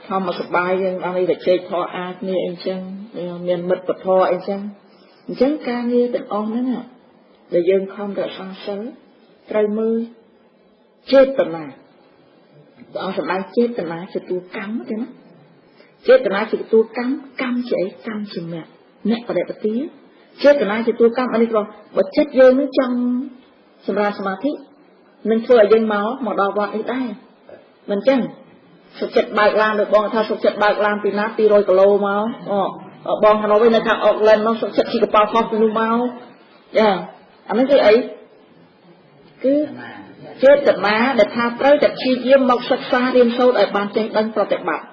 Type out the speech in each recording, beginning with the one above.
ធម្មសបាយយើងអត់នេះតែជែកធរអាគ្នាអីចឹងមានមិត្តធរអីចឹងអញ្ចឹងការងារទាំងអស់ហ្នឹងដែលយើងខំរក្សាសិលត្រូវមើលចេតនាព្រះអង្គសម្ដែងចេតនាជាតួកម្មទេណាចេតនាជាតួកម្មកម្មជាអីកម្មជាអ្នកបដិបទាចេតនាជាតួកម្មនេះក៏បើចិត្តយើងនឹងចង់សម្រាប់សមាធិនឹងធ្វើឲ្យយើងមកដល់វត្តនេះដែរមិនចឹងសុខចិត្តបើកឡានដោយបងថាសុខចិត្តបើកឡានពីណា200គីឡូមកបងថានៅខាងអុកឡែននោះសុខចិត្តជិះកប៉ាល់ខុសពីនោះមកចាអានេះគឺអីគឺចេតនាដែលថាត្រូវតែព្យាយាមមកសិក្សារៀនសូត្រឲ្យបានចេះដឹងប្រតិបត្តិ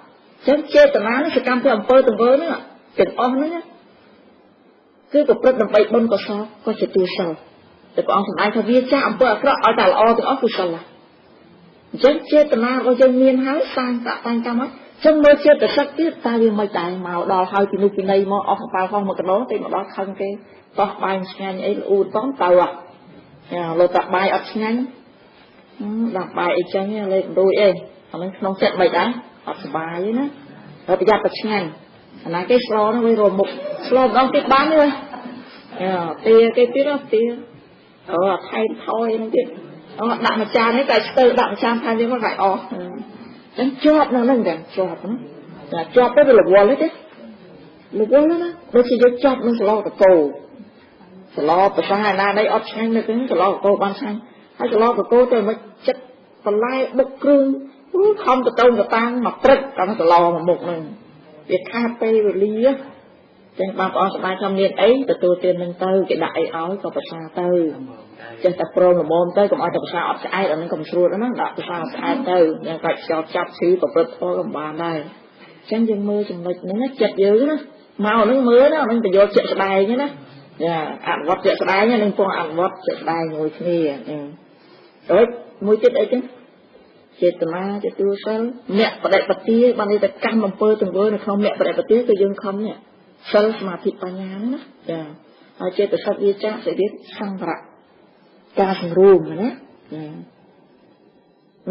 ចឹងចេតនានេះសកម្មភាពអំពើទង្វើនេះទាំងអស់ហ្នឹងគឺប្រព្រឹត្តដើម្បីបុណ្យកុសលក៏ជាទូសិលតែព្រះអង្គសម្ដែងថាវាចាស់អំពើអាក្រក់ឲ្យតែល្អទាំងអស់គឺសិលណាអញ្ចឹងចេតនារបស់យើងមានហើយសាងតតាំងកម្មហើយចឹងមើលចេតសិកទៀតតើវាមិនដែរមកដល់ហើយពីនោះពីណីមកអស់កប៉ាល់ផង1គីឡូទៅមកដល់ខឹងគេតោះបាយឆ្ងាញ់អីល្អូតផងទៅលើតាបាយអត់ឆ្ងាញ់ដាក់បាយអីចឹងលេខរួយអីអានឹងក្នុងចិត្តមិនដែរអត់សុបាយទេណាហើយប្រយ័ត្នតែឆ្ងាញ់អាណាគេស្លនោះវារមុខស្លម្ដងទៀតបានទេទាគេទៀតទាថែមថយហ្នឹងទៀតដាក់មួយចាននេះតែស្ទើរដាក់មួយចានថែមទៀតមកហើយអស់អញ្ចឹងជាប់នៅហ្នឹងតែជាប់ណាតែជាប់ទៅវារវល់ទេរវល់ណាដូចជាយកចាប់នឹងស្លោតកោស្លោប្រសាណានេះអត់ឆ្ងាញ់នៅហ្នឹងស្លោតកោបានឆ្ងាញ់ហើយស្លោតកោទៅមិនចិត្តបន្លែបុកគ្រឿងខំទៅតាំងមកព្រឹកកាន់ស្លោមកមុខហ្នឹងវាខាតពេលវេលាចឹងបងប្អូនសប្បាយថាមានអីទទួលទាននឹងទៅគេដាក់អីឲ្យក៏ប្រសាទៅចេះតែប្រងល្មមទៅកុំឲ្យតែប្រសាអត់ស្អែកអាហ្នឹងកុំស្រួលណាដាក់ប្រសាអត់ស្អែកទៅយ៉ាងកាច់ខ្យល់ចាប់ឈឺប្រព្រឹត្តធម៌ក៏បានដែរចឹងយើងមើលចំណុចហ្នឹងចិត្តយើងណាមកហ្នឹងមើលណាហ្នឹងប្រយោជន៍ជាក់ស្ដែងណាចាអនុវត្តជាក់ស្ដែងនឹងពងអនុវត្តជាក់ស្ដែងមួយគ្នាដូចមួយទៀតអីចឹងចេតនាជាទូសិលអ្នកបដិបទាបានតែកម្មអំពើទង្វើនៅក្នុងអ្នកបដិបទាគឺយើងខំនេះសិលសមាធិបញ្ញាហ្នឹងណាចាហើយចេតសិកវាចាក់សេរីសង្វរៈការសង្រួមណា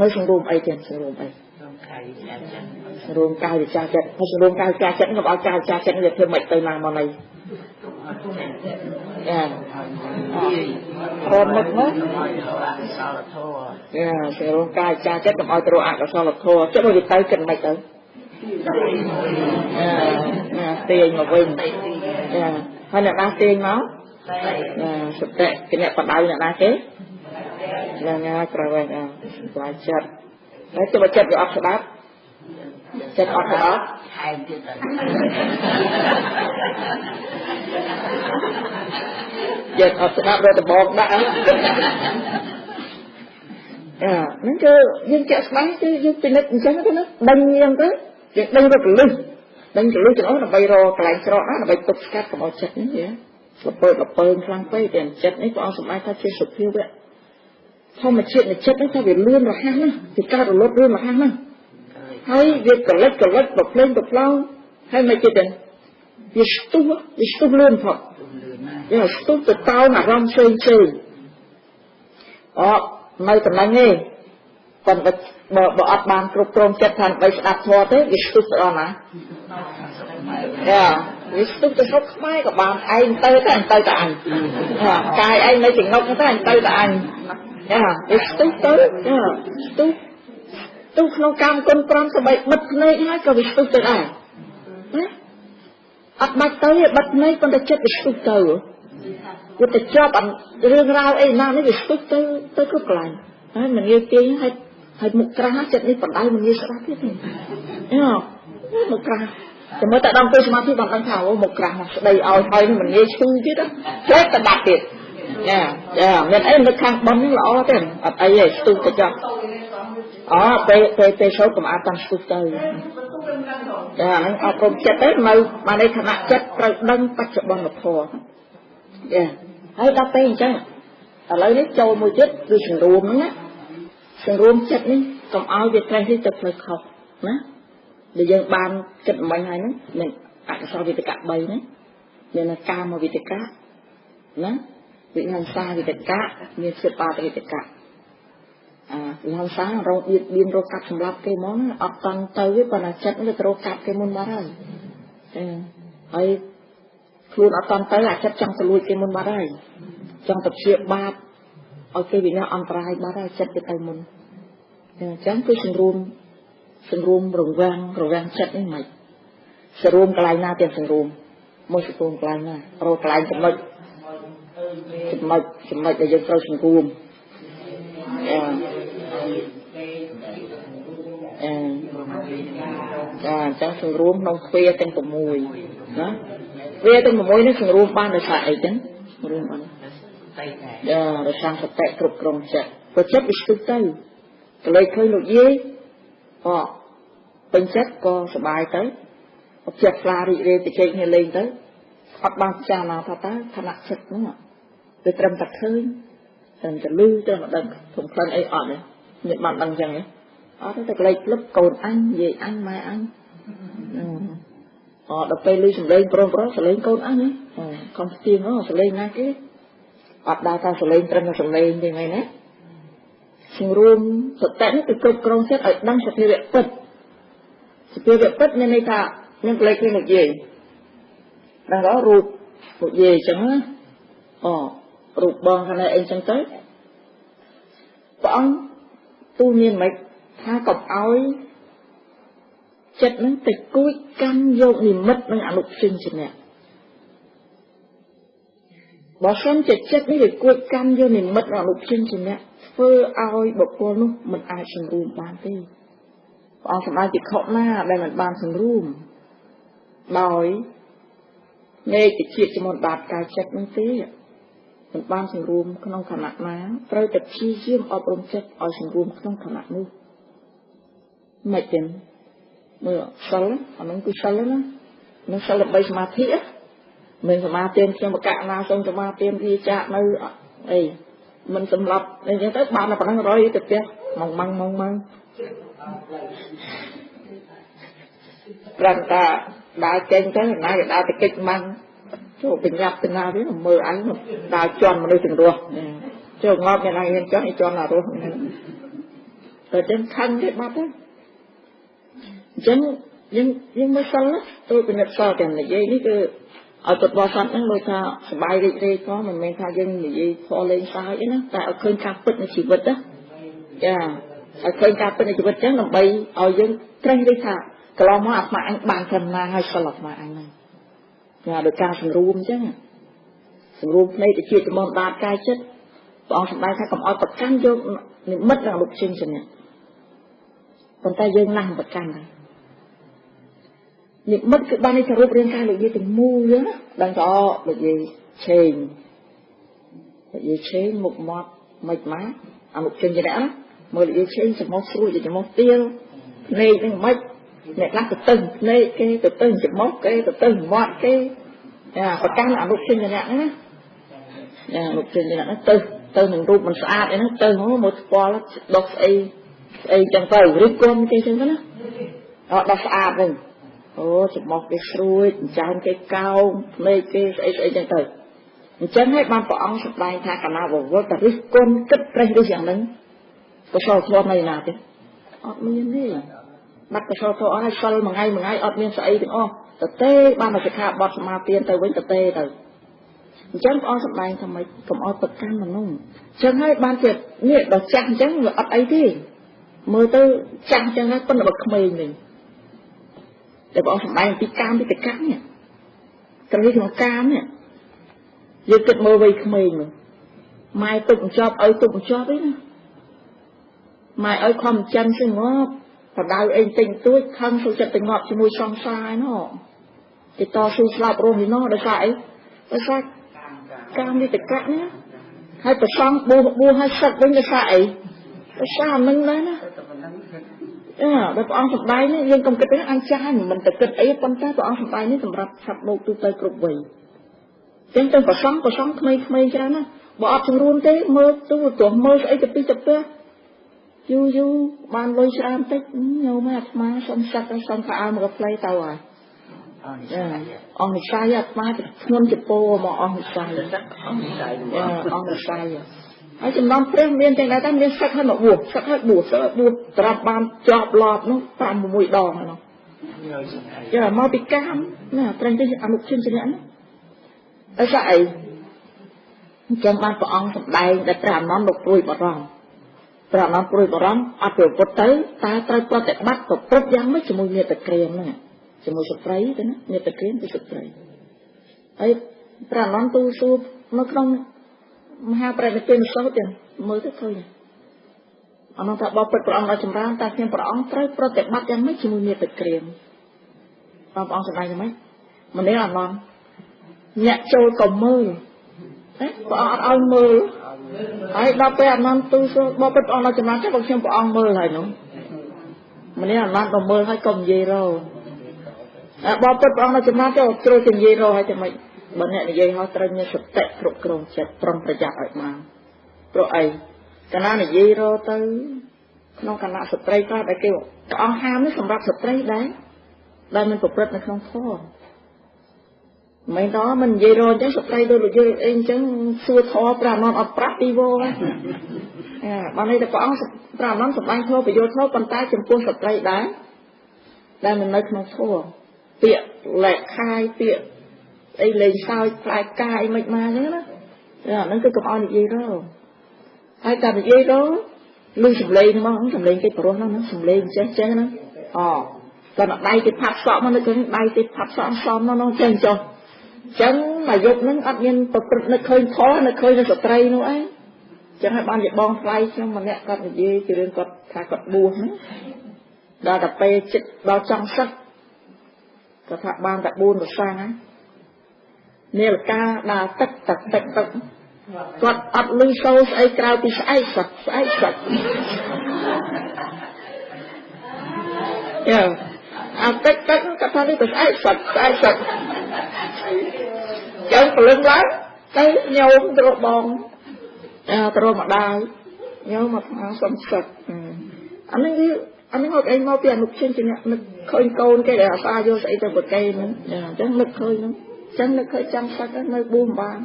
នៅសង្រួមអីចឹងសង្រួមអីសង្រួមកាយវិចារចិត្តហើយសង្រួមកាយវិចារចិត្តក៏ឲ្យកាយវិចារចិត្តនេះធ្វើមិនទៅណាមកណីចារមនឹកមកចាសង្រួមកាយវិចារចិត្តកុំឲ្យទៅរកអកុសលធម៌ចិត្តវាទៅចិត្តមិនទៅទាញមកវិញចាហើយអ្នកណាទាញមកសតិគណៈបដៅអ្នកណាគេហ្នឹងហើយក្រោយវិញស្វាយចិត្តហើយទៅចិត្តវាអត់ស្ដាប់ចិត្តអត់ទៅអត់ថែមទៀតចិត្តអត់ស្ដាប់រត់ដបងដាក់ហ្នឹងគឺយើងចាក់ស្ដាប់គឺយើងពិនិត្យអញ្ចឹងទៅណាដឹងយ៉ាងទៅយើងដឹងរកលឹះទាំងអស់ដើម្បីរកកន្លែងច្រកណាដើម្បីទប់ស្កាត់កុំឲ្យចិត្តនេះវាលពើខ្លាំងពេកតែចិត្តនេះព្រះអង្គសម្ដែងថាជាសុភាវៈធម្មជាតិនៃចិត្តនេះថាវាលឿនរហ័សណាស់វាកើតរលត់លឿនរហ័សណាស់ហើយវាកលិចប្រភ្លេងប្រផ្លោងហើយមិនចិត្តទេវាស្ទុះលឿនផុតវាស្ទុះទៅតោងអារម្មណ៍ផ្សេងនៅតំណែងនេះប៉ុន្តែបើអត់បានគ្រប់គ្រងចិត្តថាដើម្បីស្ដាប់ធម៌ទេវាស្ទុះទៅដល់ណាវាស្ទុះទៅស្រុកខ្មែរក៏បានឯងទៅតែអញកាយឯងនៅចង្អុកតែអញទៅតែអញវាស្ទុះទៅស្ទុះក្នុងកម្មគុណ5សបីបិទភ្នែកហើយក៏វាស្ទុះទៅដែរអត់បាច់ទៅវាបិទភ្នែកប៉ុន្តែចិត្តវាស្ទុះទៅវាទៅជាប់រឿងរ៉ាវអីណានេះវាស្ទុះទៅគ្រប់កន្លែងហើយមិនងាយទាញហើយមុខក្រាស់ចិត្តនេះបណ្ដៅមិនងាយស្ដាប់ទៀតទេមុខក្រាស់តែមើលតែដល់ពេលសមាធិបានដឹងថាមុខក្រាស់ណាស់ស្ដីឲ្យហើយមិនងាយឈឺទៀតចេះតែដាប់ទៀតចាមានអីនៅខាងបននេះល្អទេអត់អីទេស្ទុះទៅចុះពេលចូលកុំអាចតាមស្ទុះទៅចាហ្នឹងអត់ព្រមចិត្តទេនៅបានឯខណៈចិត្តត្រូវដឹងបច្ចុប្បន្នធម៌ចាហើយដល់ពេលអញ្ចឹងឥឡូវនេះចូលមួយទៀតគឺសង្រួមហ្នឹងណាសង្រួមចិត្តនេះកុំឲ្យវាត្រេះនេះទៅផ្លូវខុសណាដែលយើងបានគិតមិញហើយហ្នឹងមានអកុសលវិតកៈ3ណាមានកាមវិតកៈណាវិញ្ញាសាវិតកៈមានសិបាវិតកៈ làm sáng rồi biên rồi cặp sầm lấp cái món ấp tăng tới với còn là chất nó rồi cặp cái môn bát rồi ấy luôn ấp tăng tới là chất trong cái lui cái môn bát rồi trong tập chuyện ba ở cái vị nào ăn trai bát rồi chất cái tay môn chẳng cứ sừng rùm rồi vang chất như mày sừng rùm cái này na tiền sừng rùm mua sừng rùm cái này rồi cái này chụp mạch để dân trâu sừng rùm chẳng sừng rùm nông phê tên của mùi đó phê tên của mùi nó sừng rùm ban được xài chứ rùm ban rồi sang sạch tệ trục rồng chặt và chất bị sức tay cái lấy khơi nụ dê bình chất có sờ bài tới chặt pha đi đi thì chơi nghe lên tới ấp bao cha nào thà ta thà nặng chất đúng không để trầm tật hơi trầm tật lưu cho nó đằng thùng phân ấy ở này nhận bạn đằng rằng ấy đó thế cái lấy lớp cồn anh về anh mai anh đập tay lưu sầm lên pro sờ lên cồn anh ấy còn tiền nó sờ lên ngay cái ấp đào ta sờ lên trầm sờ lên như này nè sừng rùm sờ tẹn từ cột cồn chất ở đằng sờ phía bẹt nên này ta nên lấy cái một gì đang đó rụt một gì chẳng rụt bòn thằng này anh chẳng tới bọn tu nhiên mày tha cọc áo chất nó tịch cúi cam vô nhìn mất nó ngã lục sinh chứ nè bỏ xem chất nó để cúi cam vô nhìn mất ngã lục sinh chứ nè phơ áo bọc cô lúc mình ai sừng rùm bán đi bọn sầm ai chỉ khóc na đây mình bán sừng rùm đòi nghe chỉ chuyện cho một bát cà chất nó tí mình ban sừng rùm không khả năng má rồi tập chi riêng ở ôm chất ở sừng rùm không khả năng nu mày tiền mưa sâu lắm mình cứ sâu lắm nó sâu là bây giờ mà thiệt mình phải ma tiền cho một cạn nào xong cho ma tiền đi chạm nơi ấy mình sầm lập nên như tới ban là còn rồi tập chứ mong măng rằng ta đã trên cái này đã thì kịch măng chỗ bình nhập từ nào đấy mà mơ ánh đã tròn mà nơi từng đua chỗ ngon như này chắc thì tròn là luôn ở trên khăn cái mắt ấy nhưng mới xong á tôi bị nhập sao tiền là dây ní cứ ở tập bò sắn nó ta bài đi có mình tha dân là dây kho lên sao ấy nó tại ở khơi cà phê nó chỉ vật đó ở khơi cà phê nó chỉ vật chắc là bay ở dân tranh đi thà kalau mau apa anh bàn thân mà hay sao lọc mà anh này nhà được ca sừng rùm chứ sừng rùm này thì chia cho món bát cay chất bọn sừng bay thay cầm oi bật canh vô mất là lục sinh rồi nè còn tay dương năng bật canh này những mất cái ban này sừng rùm riêng cay là gì từng mua nữa đang cho là gì chèn một mọt mệt má lục sinh gì đã mới là gì chèn chỉ món xui chỉ món tiêu này đang mất nè lắc từ từng này cái từ từng chụp móc cái từ từng mọi cái và căn là lục sinh này nè lục sinh này nó từ mình rụt mình xa để nó từ nó một qua nó đọc ấy chẳng phải rít con cái chân đó nó đọc xa mình chụp móc cái xuôi chán cái cao này cái ấy chẳng tới chân hết ban bỏ ông sụp bài tha cả nào vô ta rít con cất đây đôi dạng đấy có sao cho này nào chứ mình đi bắt cái số thọ hay sal mà ngay ở miền Tây thì tập tê ban mà sẽ khá bọt mà tiền tới với tập tê tới chẳng có sắp bài thằng mày cầm ở tập can mà nung chẳng hay ban tiệc nghĩa đó chẳng là ở ấy thế mơ tư chẳng hết con là bậc mày mình để bỏ sắp bài tí cam tí cam nhỉ cái gì mà cam nhỉ giờ kịch mơ về mày mình mai tụng cho đấy nè mai ơi không chân xin ngóp và đau anh tình tôi không sự chặt tình ngọt cho môi son sai nó thì to su slap rồi thì nó đã sai cam đi từ cạn nhá hay từ son bua hay sạch bên cái sai sao mình đấy nè để bọn sập đáy nhá riêng công cái tiếng ăn chay mình tự kịch ấy con ta bọn sập đáy nhá sầm rập sập đồ từ tới cục vị tiếng tên có son khmei cho nó bỏ trong luôn thế mơ tôi tuổi mơ ấy chụp đi du ban lôi ra tích nhau mà xong phải một cái play tàu à ông sai à mà luôn chụp po mà ông sai ហើយចំណងព្រះមានទាំងដែរតែមានសឹកហើយមកបួសសឹកហើយបួសត្រាប់បានជាប់ឡប់នោះ5-6 ដងហ្នឹងចាមកពីកាមណាត្រឹមតែអនុជនជាអ្នកណាអីស្អីអញ្ចឹងបានព្រះអង្គសម្ដែងដែលព្រះអនន្តលោកព្រួយបារម្ភព្រះអនន្តព្រួយបារម្ភអត់ប្រពុតទៅតែត្រូវប្រតិបត្តិប្រព្រឹត្តយ៉ាងម៉េចជាមួយមេត្តាក្រៀមហ្នឹងជាមួយស្ត្រីទៅណាមេត្តាក្រៀមគឺស្ត្រីហើយព្រះអនន្តទូសួរនៅក្នុងមហាប្រតិជនសោតទាំងមើលទៅឃើញអនន្តថាបបិទ្ធព្រះអង្គឲ្យចម្រើនតែខ្ញុំព្រះអង្គត្រូវប្រតិបត្តិយ៉ាងម៉េចជាមួយមេត្តាក្រៀមព្រះអង្គសម្ដែងយ៉ាងម៉េចម្នាក់អនន្តញាក់ចូលក៏មើលព្រះអង្គអត់ឲ្យមើលហើយដល់ពេលអនន្តទូសួរបបិទ្ធព្រះអង្គឲ្យចម្រើនតែបងខ្ញុំព្រះអង្គមើលហើយនោះម្នាក់អនន្តក៏មើលហើយក៏និយាយរោបបិទ្ធព្រះអង្គឲ្យចម្រើនទៅជ្រុលទៅនិយាយរោហើយតែមិនបើអ្នកនិយាយហើយត្រូវមានសតិគ្រប់គ្រងចិត្តប្រុងប្រយ័ត្នឲ្យបានព្រោះអីកាលណានិយាយរទៅក្នុងគណៈស្ត្រីខ្លះដែលគេព្រះអង្គហាមនេះសម្រាប់ស្ត្រីដែរដែលមិនប្រព្រឹត្តនៅក្នុងធម៌មិនដល់មិននិយាយរអញ្ចឹងស្ត្រីដូចលោកយើងអីអញ្ចឹងសួរធម៌ព្រះអនន្តអត់ប្រាប់ទីវហ្នឹងបានន័យថាព្រះអង្គព្រះអនន្តសម្ដែងធម៌ប្រយោជន៍ធម៌ប៉ុន្តែចំពោះស្ត្រីដែរដែលមិននៅក្នុងធម៌ពាក្យលែកខាយពាក្យអីលេងសើចផ្លែកាយមិនមកអញ្ចឹងណាអាហ្នឹងគឺកុំឲ្យនិយាយរហើយតែនិយាយរលឺសំឡេងមកសំឡេងគេប្រុសហ្នឹងសំឡេងចេះហ្នឹងគាត់ដៃគេផាត់សក់មកនៅក្នុងដៃគេផាត់សក់សំមកចេះចុះចឹងមកយកនឹងអត់មានប្រព្រឹត្តនឹកឃើញធម៌នឹកឃើញស្ត្រីនោះអីចឹងហើយបានជាបងថ្លៃខ្ញុំម្នាក់គាត់និយាយពីរឿងគាត់ថាគាត់បួសហ្នឹងដល់តែពេលចិត្តដល់ចង់សឹកគាត់ថាបានតែ4ប្រសាហ្នឹងនាឡិកាដើរទឹកគាត់អត់លឺសូរស្អីក្រៅពីស្អែកសឹកអាទឹកគាត់ថានេះទៅស្អែកសឹកចឹងព្រលឹងឡើងទៅញោមទៅបងទៅម្ដាយញោមមកថាសុំសឹកអានេះអត់អីមកពីអនុជនជាអ្នកនឹកឃើញកូនគេដែលអាសាយកស្អីទៅប្រកេនហ្នឹងអញ្ចឹងនឹកឃើញហ្នឹងចឹងនឹកឃើញចង់សឹកនៅបួសបាន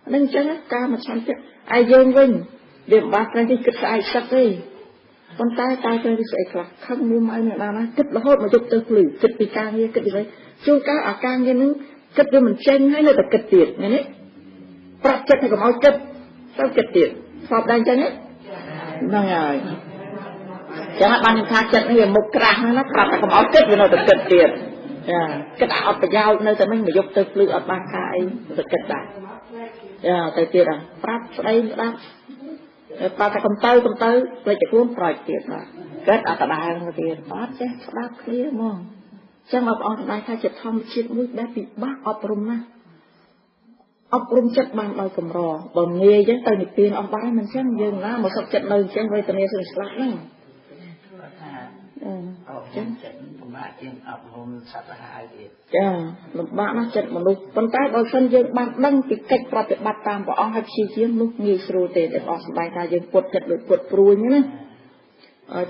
ហ្នឹងអញ្ចឹងការមកឆាន់ចិត្តឯយើងវិញវាមិនបានត្រូវគេគិតស្អែកសឹកទេប៉ុន្តែតែត្រូវស្អីខ្លះខឹងមួយម៉ៅអ្នកណាគិតរហូតមកយកទៅភ្លឺគិតពីការងារគិតពីស្អីជួនកាលអាការងារហ្នឹងគិតវាមិនចេញហើយនៅតែគិតទៀតឃើញទេប្រាប់ចិត្តឲ្យកុំឲ្យគិតទៅគិតទៀតស្បដែរអញ្ចឹងហ្នឹងហើយចឹងបានខ្ញុំថាចិត្តនេះវាមុខក្រាស់ណាប្រាប់តែកុំឲ្យគិតវានៅតែគិតទៀតគិតអត់ប្រយោជន៍នៅតែមិនមកយកទៅភ្លឺអត់បានការអីទៅគិតដែរទៅទៀតប្រាប់ស្ដីស្ដាប់ប្រាប់តែកុំទៅផ្លេចតែខ្លួនប្រយទៀតបាទគិតអត់ដដែលទៅទៀតអត់ចេះស្ដាប់គ្នាហ្មងចឹងបងប្អូនស្ដាយថាជាធម្មជាតិមួយដែលពិបាកអប់រំណាស់អប់រំចិត្តបានដោយកម្របើងាយចឹងទៅនិព្វានអស់បាត់ហើយមិនចឹងយើងណាមកសុខចិត្តនៅចឹងវេទនាស្លាប់ហ្នឹងចឹងចិត្តលំបាកជាងអប់រំសត្វហើយទៀតចាលំបាកណាស់ចិត្តមនុស្សប៉ុន្តែបើសិនយើងបានដឹងពីកិច្ចប្រតិបត្តិតាមព្រះអង្គហើយព្យាយាមនោះងាយស្រួលទេតែអស់ស្ដាយថាយើងពុតចិត្តដូចពុតព្រួយណា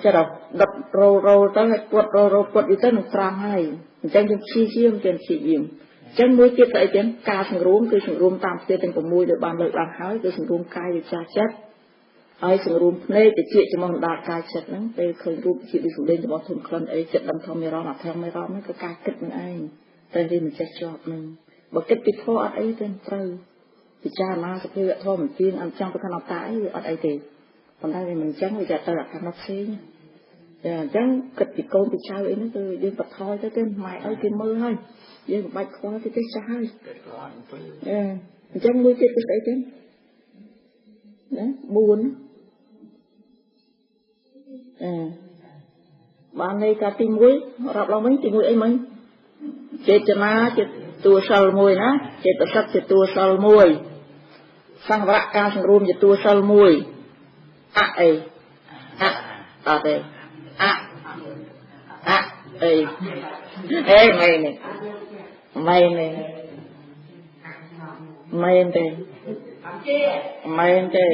ចិត្តដុតរោទៅឲ្យពុតរោពុតទៅនឹងត្រង់ហើយអញ្ចឹងយើងព្យាយាមអញ្ចឹងមួយទៀតទៅអីទៀតការសង្រួមគឺសង្រួមតាមផ្ទៃទាំង6ដែលបានលើកឡើងហើយគឺសង្រួមកាយវិចារចិត្តហើយសង្រួមភ្នែកតិចចំពោះដល់កាយចិត្តហ្នឹងពេលឃើញរូបជាដូចសម្លេងរបស់ធំក្លិនអីចិត្តដឹងធម្មរណអធម្មរណហ្នឹងគឺការគិតនឹងឯងតែវាមិនចេះជាប់នឹងបើគិតពីធម៌អត់អីទេត្រូវពិចារណាសភាវៈធម៌មិនទៀងអញ្ចឹងប្រកាន់អត្តាអីវាអត់អីទេប៉ុន្តែវាមិនអញ្ចឹងវាจะទៅអត្ថន័យផ្សេងតែអញ្ចឹងគិតពីកូនពីចៅអីហ្នឹងគឺយើងបថយទៅទេម៉ែអីគេមើលហើយយើងមិនបាច់ខ្វល់ទេចាស់ហើយអញ្ចឹងមួយទៀតគឺស្អីទេណា4បានន័យថាទី1រាប់ឡើងវិញទី1អីមិញចេតនាជាតួសិល1ណាចេតសិកជាតួសិល1សង្វរៈការសង្រួមជាតួសិល1អអីអត់ទេអអីមែនទេ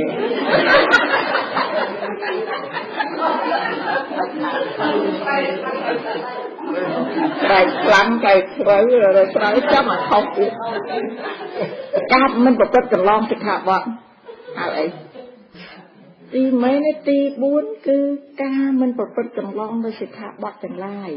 តែខ្លាំងតែត្រូវចាំមកខុសទៀតកាប់មិនប្រព្រឹត្តកន្លងសិក្ខាបទហៅអី ទីមេនេះទី4គឺការមិនប្រព្រឹត្តកន្លងដោយសិក្ខាបទទាំងឡាយ